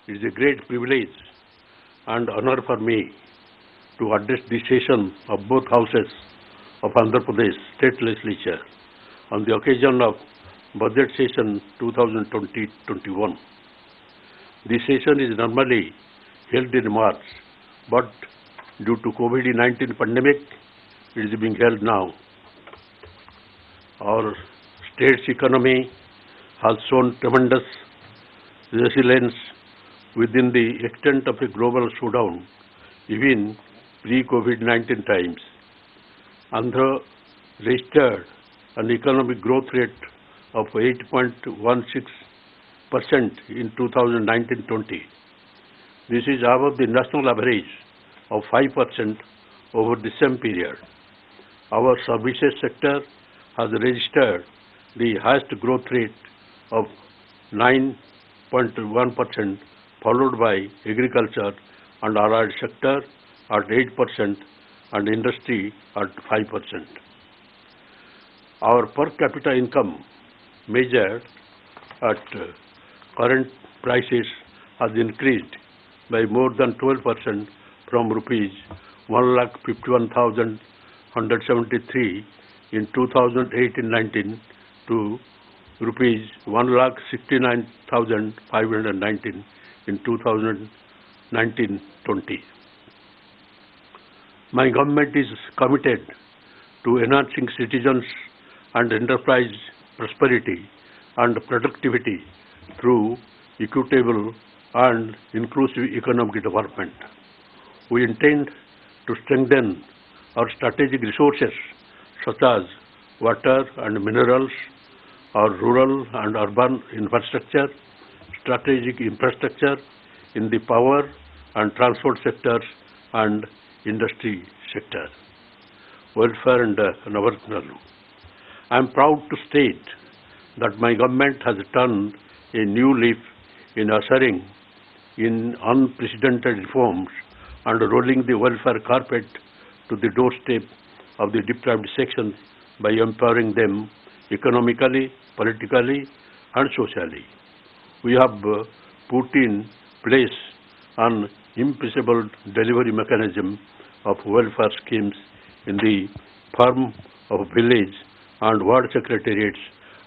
It is a great privilege and honor for me to address the session of both houses of Andhra Pradesh State Legislature on the occasion of Budget Session 2020-21. The session is normally held in March, but due to COVID-19 pandemic, it is being held now. Our state's economy has shown tremendous resilience within the extent of a global showdown, even pre-COVID-19 times. Andhra registered an economic growth rate of 8.16% in 2019-20. This is above the national average of 5% over the same period. Our services sector has registered the highest growth rate of 9.1%, followed by agriculture and allied sector at 8% and industry at 5%. Our per capita income measured at current prices has increased by more than 12% from rupees 1,51,173 in 2018-19 to rupees 1,69,519 in 2019-20. My government is committed to enhancing citizens and enterprise prosperity and productivity through equitable and inclusive economic development. We intend to strengthen our strategic resources such as water and minerals, our rural and urban infrastructure, strategic infrastructure in the power and transport sectors and industry sector, welfare and Navaratnalu. I am proud to state that my government has turned a new leaf in ushering in unprecedented reforms and rolling the welfare carpet to the doorstep of the deprived sections by empowering them economically, politically, and socially. We have put in place an impossible delivery mechanism of welfare schemes in the form of village and ward secretariats,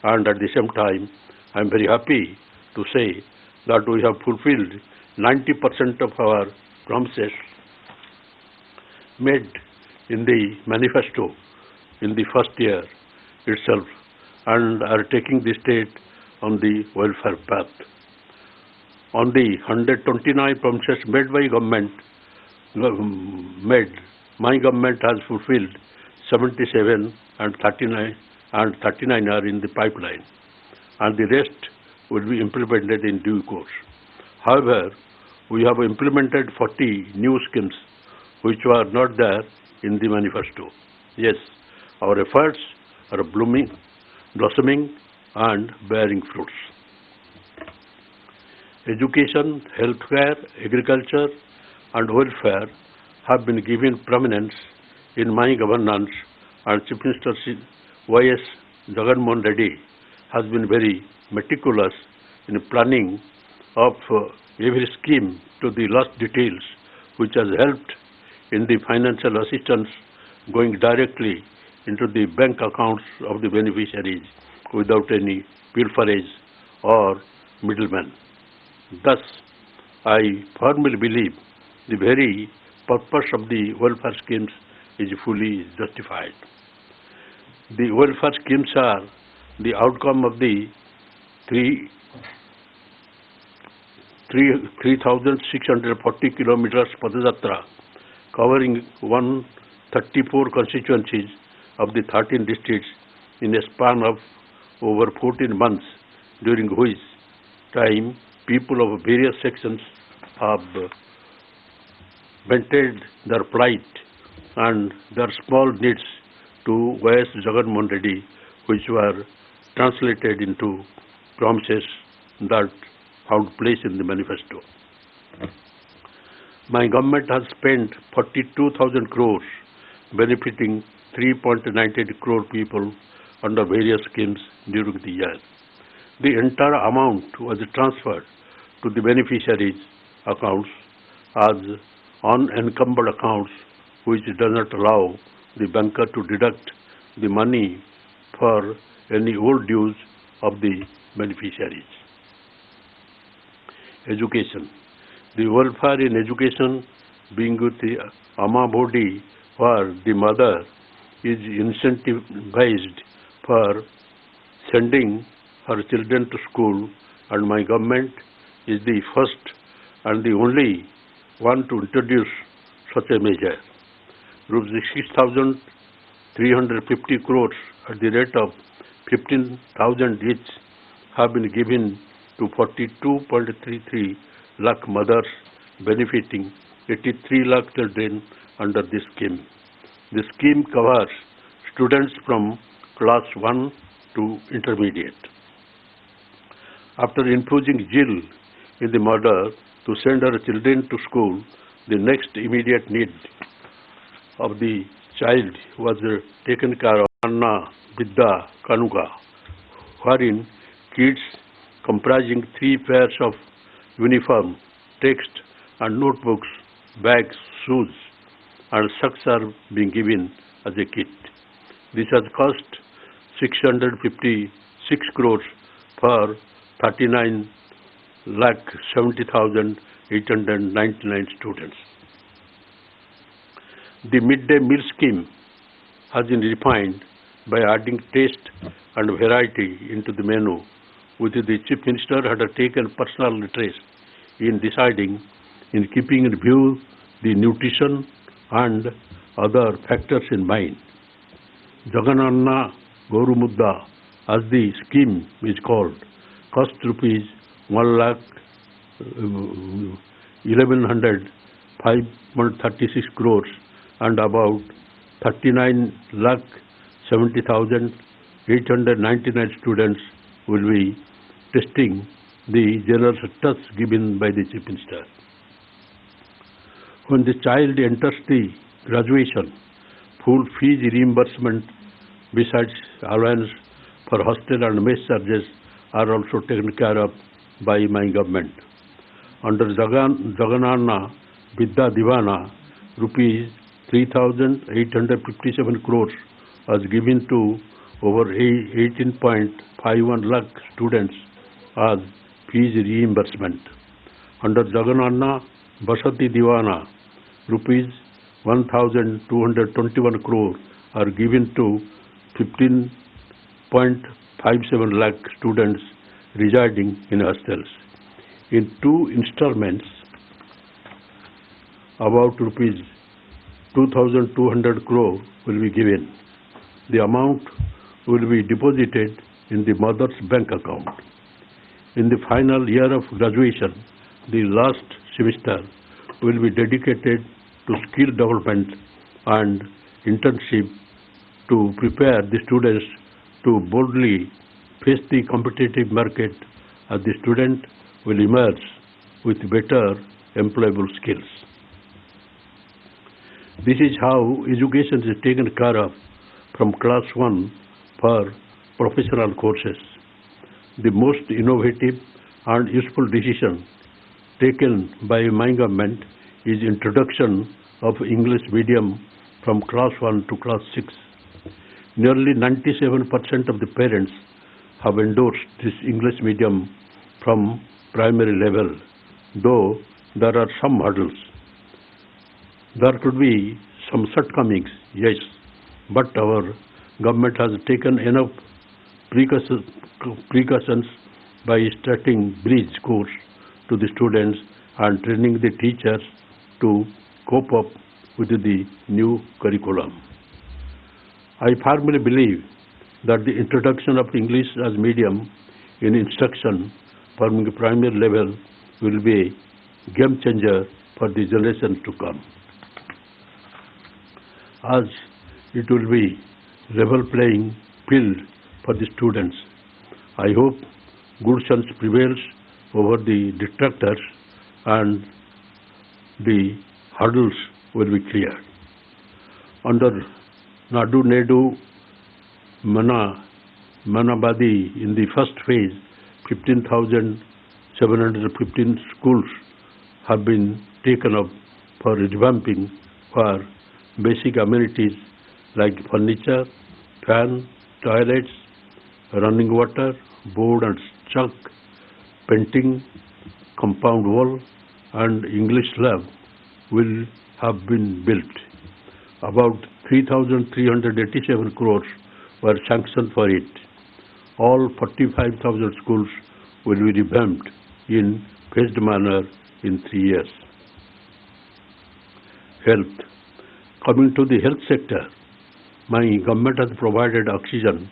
and at the same time, I am very happy to say that we have fulfilled 90% of our promises made in the manifesto in the first year itself and are taking the state on the welfare path. On the 129 promises made by my government has fulfilled 77 and 39 are in the pipeline, and the rest will be implemented in due course. However, we have implemented 40 new schemes which were not there in the manifesto. Yes, our efforts are blossoming and bearing fruits. Education, healthcare, agriculture and welfare have been given prominence in my governance, and Chief Minister Y.S. Jagan Mohan Reddy has been very meticulous in planning of every scheme to the last details, which has helped in the financial assistance going directly into the bank accounts of the beneficiaries without any pilferage or middlemen. Thus, I firmly believe the very purpose of the welfare schemes is fully justified. The welfare schemes are the outcome of the 3,640 kilometers Padayatra covering 134 constituencies of the 13 districts in a span of over 14 months, during which time people of various sections have vented their plight and their small needs to Y.S. Jagan Mohan Reddy, which were translated into promises that found place in the manifesto. My government has spent 42,000 crores benefiting 3.98 crore people under various schemes during the year. The entire amount was transferred to the beneficiaries' accounts as unencumbered accounts, which does not allow the banker to deduct the money for any old dues of the beneficiaries. Education. The welfare in education being with the Amma body, where the mother is incentivized for sending her children to school, and my government is the first and the only one to introduce such a measure. Rupees 6,350 crores at the rate of 15,000 each have been given to 42.33 lakh mothers, benefiting 83 lakh children under this scheme. The scheme covers students from class 1 to intermediate. After infusing zeal in the mother to send her children to school, the next immediate need of the child was taken care of Anna Vidya Kanuga, wherein kids comprising 3 pairs of uniform, text and notebooks, bags, shoes and socks are being given as a kit. This has cost 656 crores for 39,70,899 students. The midday meal scheme has been refined by adding taste and variety into the menu, which the Chief Minister had taken personal interest in deciding in keeping in view the nutrition and other factors in mind. Jagananna Goru Mudda, as the scheme is called, cost rupees 1,1105.36 crores, and about 39,70,899 students will be testing the generous touch given by the Chief Minister. When the child enters the graduation, full fees reimbursement besides allowance for hostel and mess charges are also taken care of by my government. Under Jagananna Vidya Divana, rupees 3,857 crores was given to over 18.51 lakh students as fees reimbursement. Under Jagananna Vasati Divana, rupees 1,221 crore are given to 15.57 lakh students residing in hostels. In 2 installments, about rupees 2,200 crore will be given. The amount will be deposited in the mother's bank account. In the final year of graduation, the last semester will be dedicated to skill development and internship to prepare the students to boldly face the competitive market, as the student will emerge with better employable skills. This is how education is taken care of from class 1 for professional courses. The most innovative and useful decision taken by my government is introduction of English medium from class 1 to class 6. Nearly 97% of the parents have endorsed this English medium from primary level, though there are some hurdles. There could be some shortcomings, yes, but our government has taken enough precautions by starting bridge course to the students and training the teachers to cope up with the new curriculum. I firmly believe that the introduction of English as medium in instruction from the primary level will be a game changer for the generations to come, as it will be level playing field for the students. I hope good sense prevails over the detractors and the hurdles will be cleared. Under Nadu Nedu Manabadi, in the first phase, 15,000 715 schools have been taken up for revamping for basic amenities like furniture, fan, toilets, running water, board and chalk, painting, compound wall and English lab will have been built. About 3,387 crores were sanctioned for it. All 45,000 schools will be revamped in phased manner in 3 years. Health. Coming to the health sector, my government has provided oxygen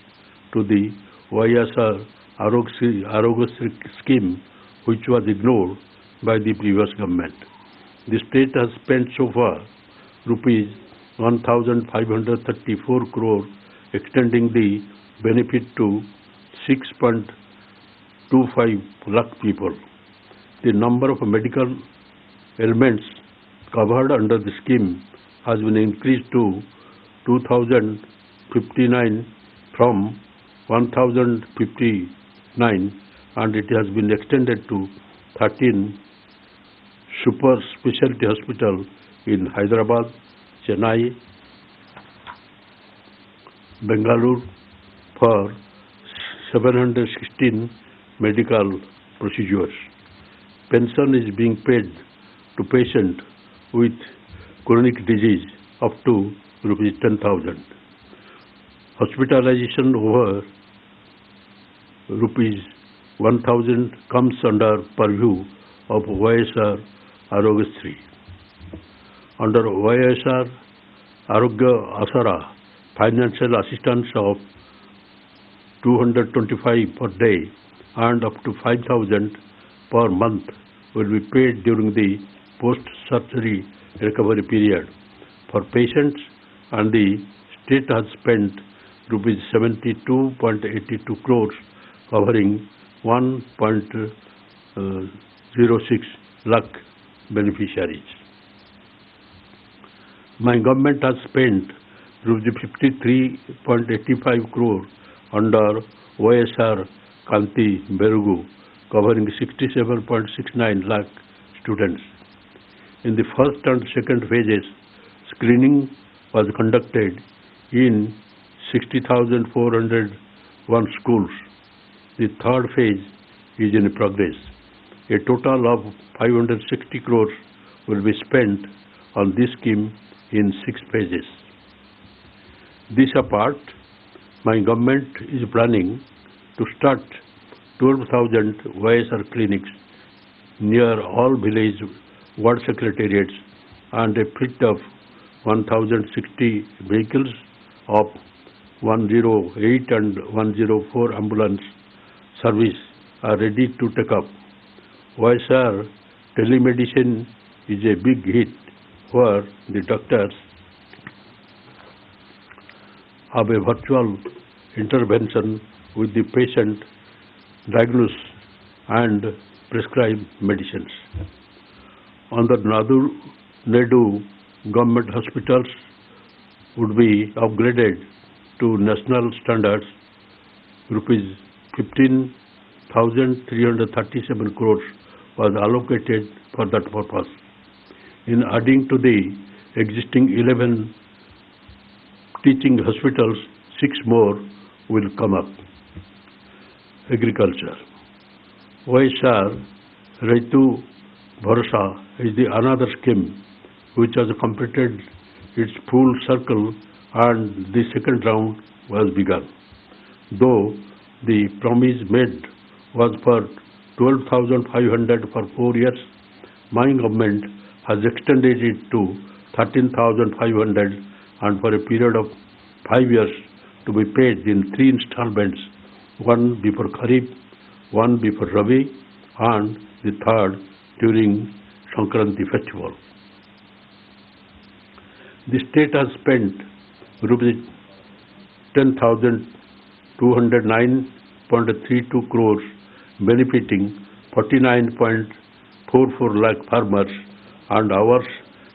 to the YSR Arogyasri scheme, which was ignored by the previous government. The state has spent so far rupees 1,534 crore, extending the benefit to 6.25 lakh people. The number of medical ailments covered under the scheme has been increased to 2,059 from 1,059, and it has been extended to 13 super specialty hospitals in Hyderabad, Chennai, Bengaluru for 716 medical procedures. Pension is being paid to patients with chronic disease up to rupees 10,000. Hospitalization over rupees 1,000 comes under purview of YSR Arogyasri. Under YSR Arogya Asara, financial assistance of 225 per day and up to 5,000 per month will be paid during the post-surgery recovery period for patients, and the state has spent rupees 72.82 crores covering 1.06 lakh beneficiaries. My government has spent rupees 53.85 crore under YSR Kanti Berugu, covering 67.69 lakh students. In the first and second phases, screening was conducted in 60,401 schools. The third phase is in progress. A total of 560 crores will be spent on this scheme in 6 phases. This apart, my government is planning to start 12,000 YSR clinics near all village ward secretariats and a fleet of 1,060 vehicles of 108 and 104 ambulance service are ready to take up. YSR telemedicine is a big hit where the doctors have a virtual intervention with the patient, diagnose and prescribe medicines. Under Nadu, government hospitals would be upgraded to national standards. Rupees 15,337 crores was allocated for that purpose. In adding to the existing 11 teaching hospitals, 6 more will come up. Agriculture. YSR Raitu Bharosa is the another scheme which has completed its full circle and the second round was begun. Though the promise made was for 12,500 for 4 years, my government has extended it to 13,500 and for a period of 5 years to be paid in 3 installments, one before Kharif, one before Rabi and the third during Sankranti festival. The state has spent rupees 10,209.32 crores benefiting 49.44 lakh farmers, and ours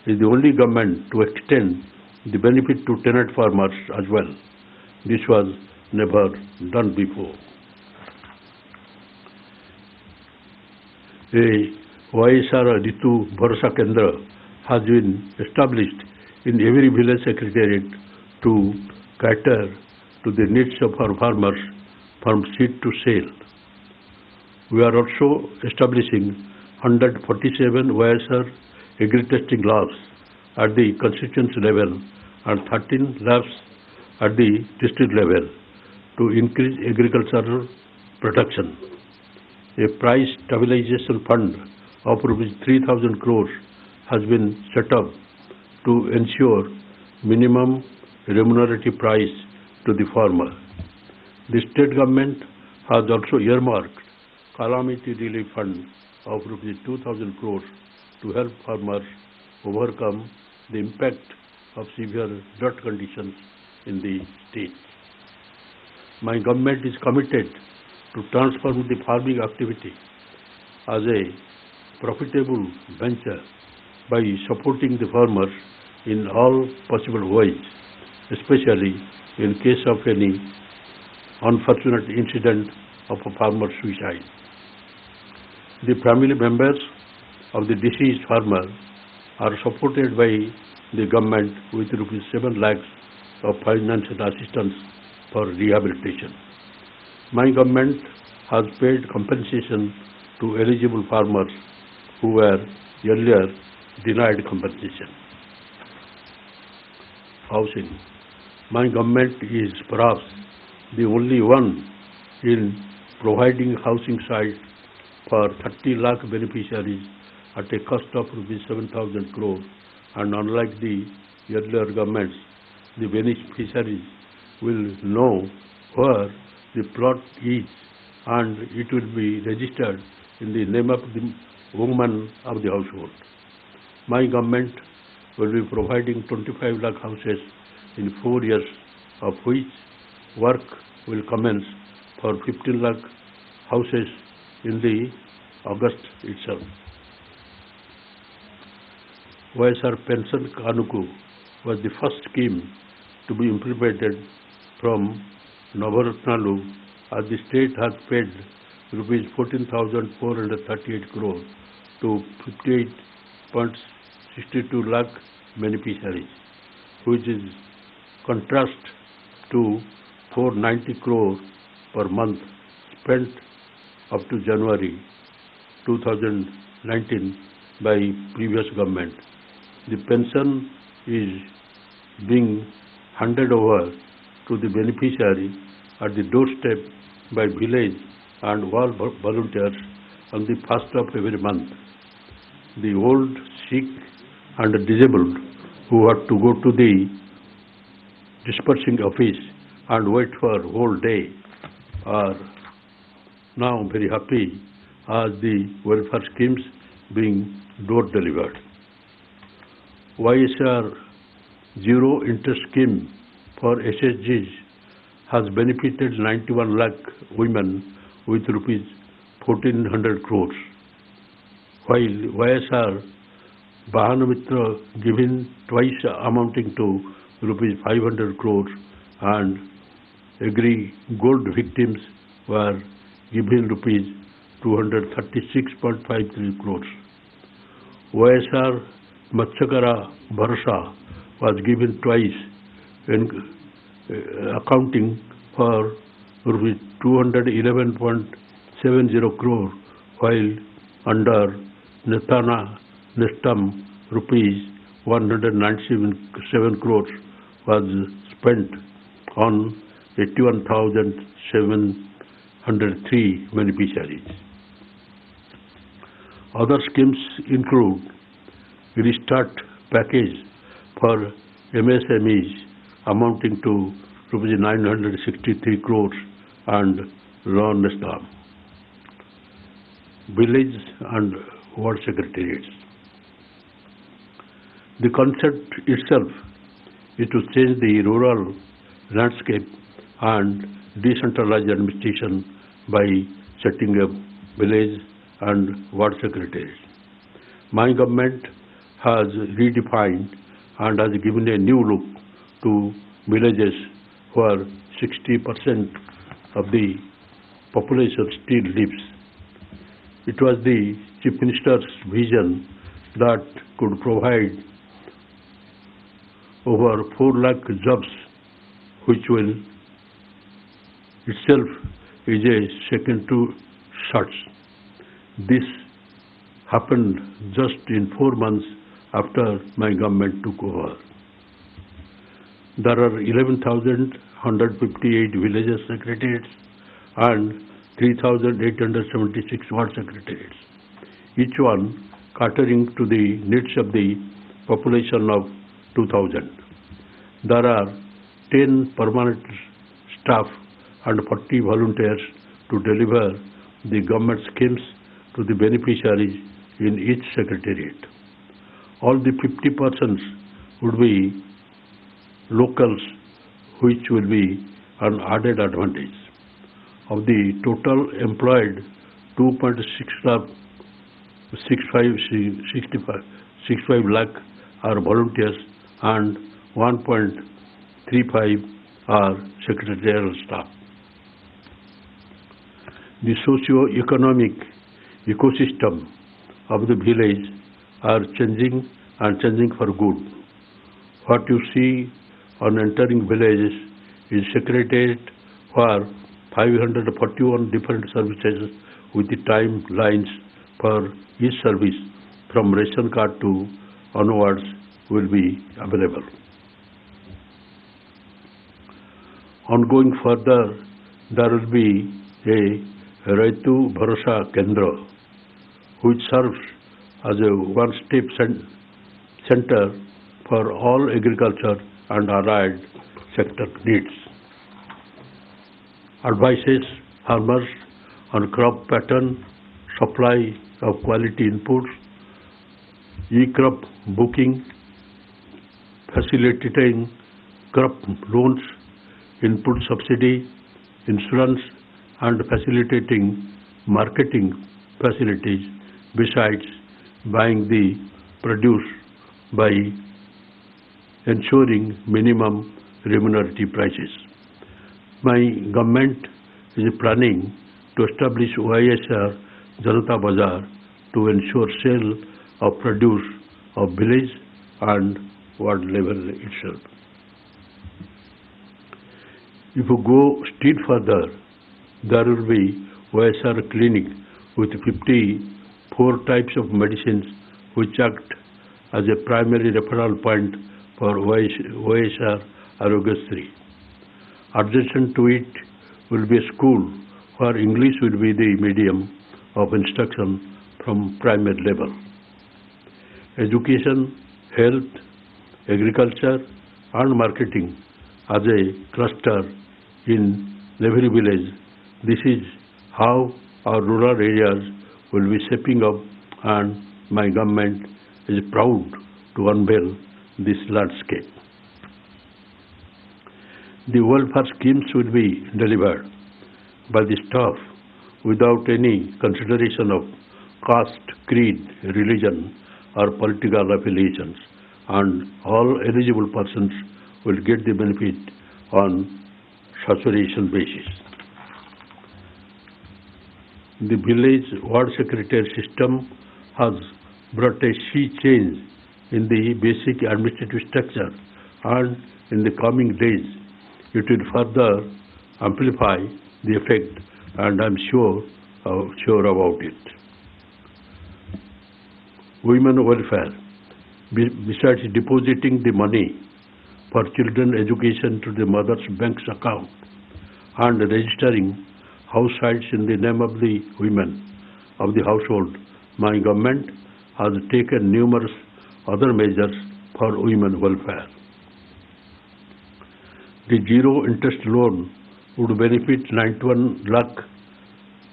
is the only government to extend the benefit to tenant farmers as well. This was never done before. A YSR Ritu Bharsa Kendra has been established in every village secretariat to cater to the needs of our farmers from seed to sale. We are also establishing 147 YSR agri-testing labs at the constituency level and 13 labs at the district level to increase agricultural production. A price stabilization fund of rupees 3,000 crores has been set up to ensure minimum remunerative price to the farmer. The state government has also earmarked calamity relief fund of rupees 2,000 crores to help farmers overcome the impact of severe drought conditions in the state. My government is committed to transform the farming activity as a profitable venture by supporting the farmers in all possible ways, especially in case of any unfortunate incident of a farmer suicide. The family members of the deceased farmer are supported by the government with rupees 7 lakhs of financial assistance for rehabilitation. My government has paid compensation to eligible farmers who were earlier denied compensation. Housing. My government is perhaps the only one in providing housing sites for 30 lakh beneficiaries at a cost of rupees 7,000 crore, and unlike the earlier governments, the beneficiaries will know where the plot is and it will be registered in the name of the woman of the household. My government will be providing 25 lakh houses in 4 years, of which work will commence for 15 lakh houses in the August itself. YSR Pension Kanuku was the first scheme to be implemented from Navaratnalu, as the state has paid rupees 14,438 crore to 58.62 lakh beneficiaries, which is contrast to 490 crore per month spent up to January 2019 by previous government. The pension is being handed over to the beneficiary at the doorstep by village and wall volunteers on the 1st of every month. The old, sick and disabled who had to go to the dispersing office and wait for a whole day are now very happy as the welfare schemes being door delivered. YSR Zero Interest Scheme for SSGs has benefited 91 lakh women with rupees 1,400 crores, while YSR Bahanamitra given twice amounting to rupees 500 crores and agri gold victims were given rupees 236.53 crores. YSR Matsyakara Bharsa was given twice, accounting for rupees 211.70 crore, while under Netana Nestam rupees 197 crores was spent on 81,703 beneficiaries. Other schemes include Restart Package for MSMEs amounting to rupees 963 crores and Law Nestam. Village and Ward Secretariats. The concept itself is to change the rural landscape and decentralize administration by setting up village and ward secretaries. My government has redefined and has given a new look to villages where 60% of the population still lives. It was the Chief Minister's vision that could provide over 4 lakh jobs, which will itself is a second to such. This happened just in 4 months after my government took over. There are 11,158 villages secretariats and 3,876 ward secretariats, each one catering to the needs of the population of 2,000. There are 10 permanent staff and 40 volunteers to deliver the government schemes to the beneficiaries in each secretariat. All the 50 persons would be locals, which will be an added advantage. Of the total employed, 2.65 lakh are volunteers and 1.35 are secretarial staff. The socio-economic ecosystem of the village are changing and changing for good. What you see on entering villages is secretariat for 541 different services with the timelines for each service from ration card to onwards will be available. Ongoing further, there will be a Raitu Bharosa Kendra, which serves as a one-step center for all agriculture and allied sector needs. Advises farmers on crop pattern, supply of quality inputs, e-crop booking, facilitating crop loans, input subsidy, insurance, and facilitating marketing facilities, besides buying the produce by ensuring minimum remunerative prices. My government is planning to establish OISR Janata Bazar to ensure sale of produce of village and ward level itself. If you go still further, there will be OISR clinic with 54 types of medicines which act as a primary referral point for OISR Arogyasri. Adjacent to it will be a school where English will be the medium of instruction from primary level. Education, health, agriculture and marketing as a cluster in every village. This is how our rural areas will be shaping up, and my government is proud to unveil this landscape. The welfare schemes will be delivered by the staff without any consideration of caste, creed, religion or political affiliations, and all eligible persons will get the benefit on saturation basis. The village ward secretary system has brought a sea change in the basic administrative structure, and in the coming days it will further amplify the effect, and I am sure about it. Women welfare. Besides depositing the money for children education to the mother's bank's account and registering house sites in the name of the women of the household, my government has taken numerous other measures for women welfare. The zero interest loan would benefit 91 lakh,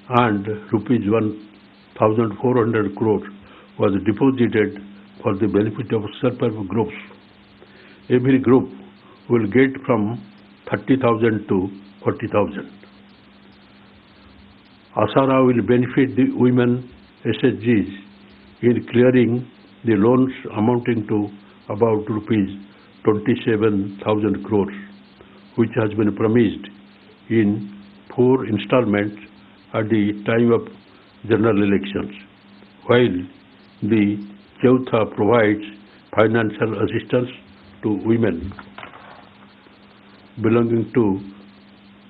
and rupees 1,400 crores was deposited for the benefit of self-help groups. Every group will get from 30,000 to 40,000. Asara will benefit the women SHGs in clearing the loans amounting to about rupees 27,000 crores, which has been promised in 4 installments at the time of general elections, while the Chautha provides financial assistance to women belonging to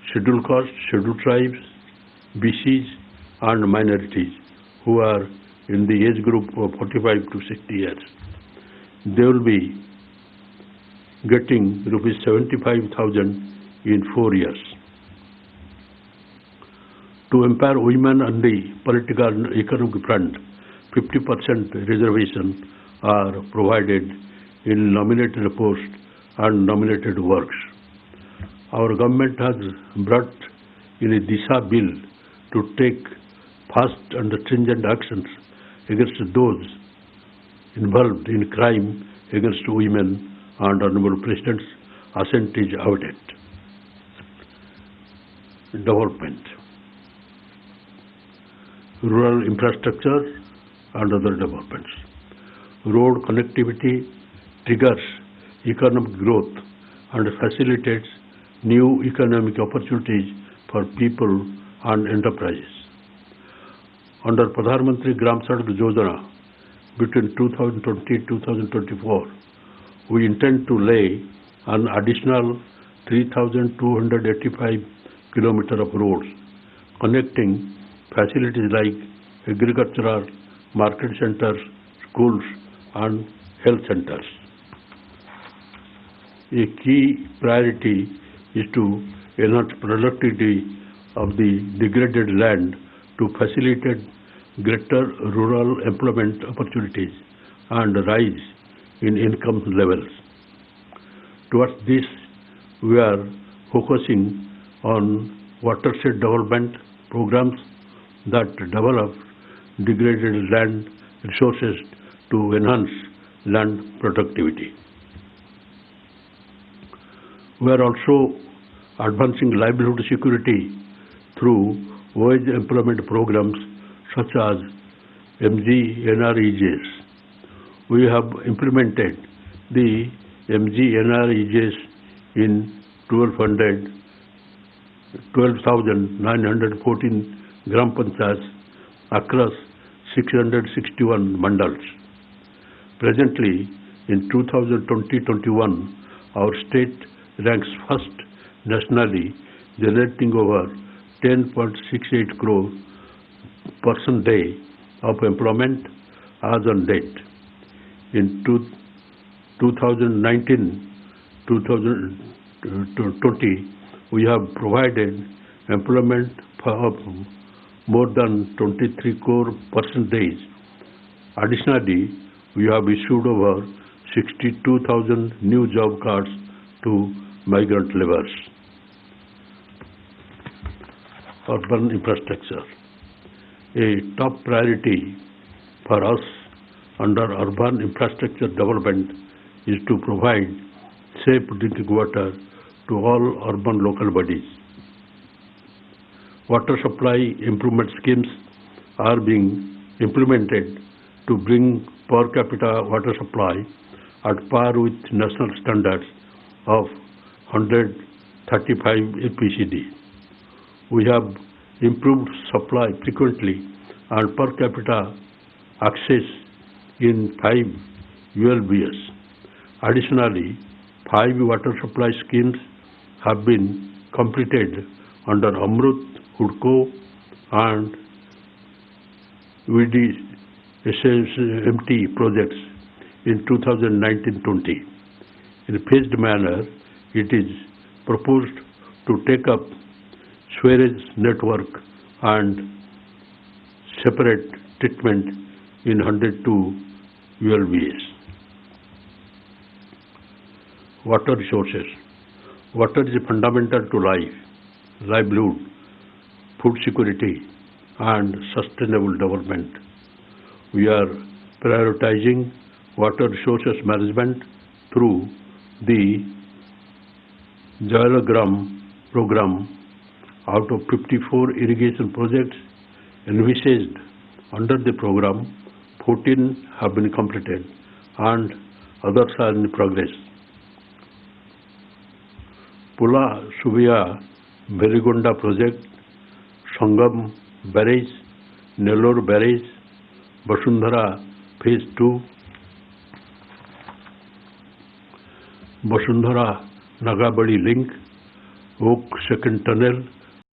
scheduled castes, scheduled tribes, BCs and minorities who are in the age group of 45 to 60 years. They will be getting rupees 75,000 in 4 years. To empower women on the political and economic front, 50% reservation are provided in nominated posts and nominated works. Our government has brought in a DISA bill to take fast and stringent actions against those involved in crime against women, and Honorable President's assent is awaited. Development. Rural infrastructure and other developments. Road connectivity triggers economic growth and facilitates new economic opportunities for people and enterprises. Under Pradhan Mantri Gram Sadak Yojana, between 2020-2024, we intend to lay an additional 3,285 kilometers of roads connecting facilities like agricultural, market centers, schools and health centers. A key priority is to enhance productivity of the degraded land to facilitate greater rural employment opportunities and rise in income levels. Towards this, we are focusing on watershed development programs that develop degraded land resources to enhance land productivity. We are also advancing livelihood security through wage employment programs such as MGNREJs. We have implemented the MGNREJs in 12,914 Gram Panchayats across 661 mandals. Presently, in 2020-21, our state ranks first nationally, generating over 10.68 crore person day of employment as on date. In 2019-2020, we have provided employment of more than 23 crore person days. Additionally, we have issued over 62,000 new job cards to migrant laborers. Urban infrastructure. A top priority for us under urban infrastructure development is to provide safe drinking water to all urban local bodies. Water supply improvement schemes are being implemented to bring per capita water supply at par with national standards of 135 APCD. We have improved supply frequently and per capita access in 5 ULBS. Additionally, 5 water supply schemes have been completed under Amrut, HUDCO and VDSMT projects in 2019-20. In a phased manner, it is proposed to take up sewerage network and separate treatment in 102 ULBS. Water resources. Water is fundamental to life, livelihood, food security and sustainable development. We are prioritizing water resources management through the Jalagram program. Out of 54 irrigation projects envisaged under the program, 14 have been completed and others are in progress. Pula Subia Beligonda project, Sangam Barrage, Nellore Barrage, Vasundhara Phase 2, Vasundhara Nagabadi Link, Oak Second Tunnel,